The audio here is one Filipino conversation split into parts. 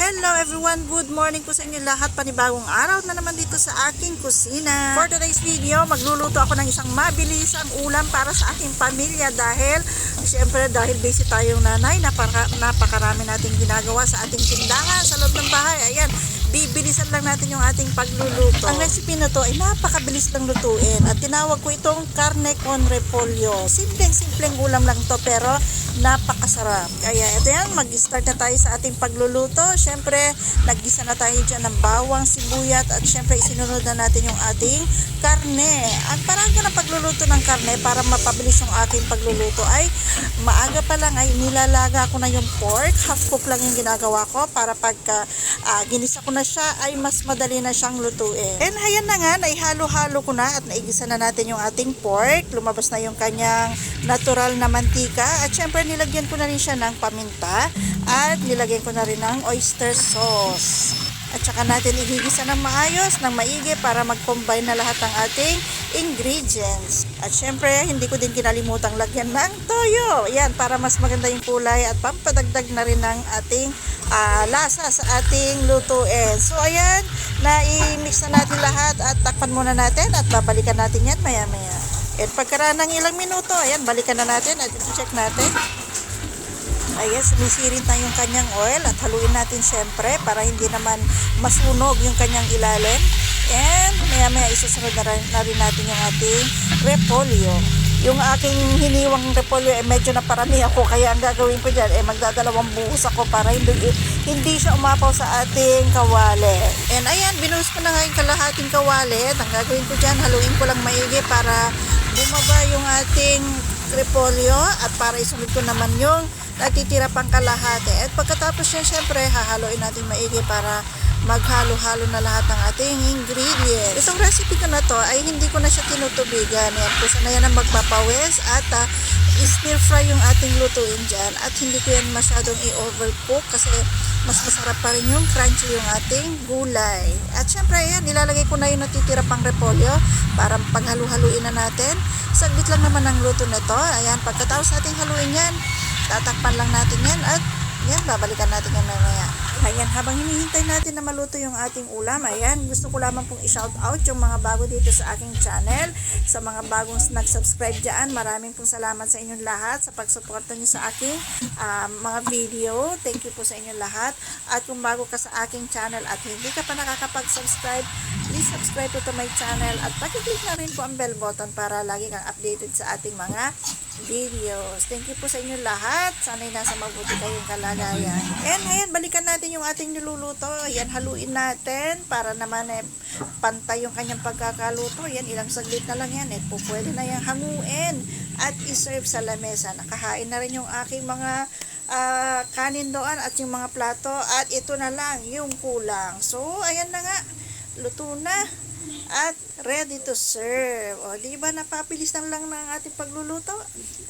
Hello everyone, good morning po sa inyo lahat. Panibagong araw na naman dito sa aking kusina. For today's video, magluluto ako ng isang mabilisang ulam para sa aking pamilya dahil syempre dahil busy tayong nanay, napakarami nating ginagawa sa ating tindahan sa loob ng bahay. Ayan, bibilisan lang natin yung ating pagluluto. Ang recipe na to ay napakabilis lang lutuin at tinawag ko itong carne con repolyo. Simpleng ulam lang to pero napakasarap. Kaya ito yan, mag-start na tayo sa ating pagluluto. Syempre, naggisa na tayo dyan ng bawang, sibuyat at syempre isinunod na natin yung ating karne. Ang parang ko ng pagluluto ng karne para mapabilis yung aking pagluluto ay maaga pa lang ay nilalaga ko na yung pork. Half cook lang yung ginagawa ko para pagka ginisa ko na siya ay mas madali na siyang lutuin. And ayan na nga, naihalo-halo ko na at naigisa na natin yung ating pork. Lumabas na yung kanyang natural na mantika at syempre nilagyan ko na rin siya ng paminta at nilagyan ko na rin ng oyster sauce. At saka natin igigisa ng maayos, ng maigi para mag-combine na lahat ng ating ingredients. At syempre, hindi ko din kinalimutang lagyan ng toyo. Yan, para mas maganda yung kulay at pampadagdag na rin ng ating lasa sa ating lutuin. So ayan, na-mix na natin lahat at takpan muna natin at babalikan natin yan maya-maya. At pagkaraan ng ilang minuto, ayan, balikan na natin at check natin. Ayan, sumisirit na yung kanyang oil at haluin natin syempre para hindi naman masunog yung kanyang ilalim. And maya-maya isusunod na rin natin yung ating repolyo. Yung aking hiniwang repolyo medyo naparami ako kaya ang gagawin ko dyan magdadalawang buhos ako para hindi siya umapaw sa ating kawali. And ayan, binuhos ko na nga yung kalahating kawali. Ang gagawin ko dyan, haluin ko lang maigi para bumaba yung ating repolyo at para isunod ko naman yung natitira pang kalahati. At pagkatapos yan, syempre, hahaluin natin maigi para maghalo-halo na lahat ng ating ingredients. Itong recipe ko na to ay hindi ko na siya tinutubigan. Yan, kung sana yan ang magpapawis at stir fry yung ating lutuin dyan at hindi ko yan masyadong i-overcook kasi mas masarap pa rin yung crunchy yung ating gulay. At syempre, yan, nilalagay ko na yung natitira pang repolyo para paghalu-haluin na natin. Saglit lang naman ang luto na to. Ayan, pagkatapos nating haluin yan, tatakpan lang natin yan at yan, babalikan natin yan mamaya. Ayan, habang hinihintay natin na maluto yung ating ulam, ayan, gusto ko lamang pong i-shout out yung mga bago dito sa aking channel. Sa mga bagong nag-subscribe dyan, maraming pong salamat sa inyong lahat sa pagsuporta nyo sa aking mga video. Thank you po sa inyong lahat. At kung bago ka sa aking channel at hindi ka pa nakakapag-subscribe, please subscribe to my channel at pakiclick na rin po ang bell button para lagi kang updated sa ating mga videos. Thank you po sa inyong lahat. Sana'y nasa mabuti kayong kalagayan. And ayan, balikan natin yung ating niluluto. Ayan, haluin natin para naman pantay yung kanyang pagkakaluto. Ayan, ilang saglit na lang yan. Pwede na yung hanguin at iserve sa lamesa. Nakahain na rin yung aking mga kanin doon at yung mga plato at ito na lang yung kulang. So, ayan na nga. Luto na at ready to serve. O, di ba napabilis lang ng ating pagluluto?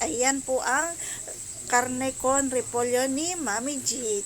Ayan po ang carne con repolyo ni Mami G.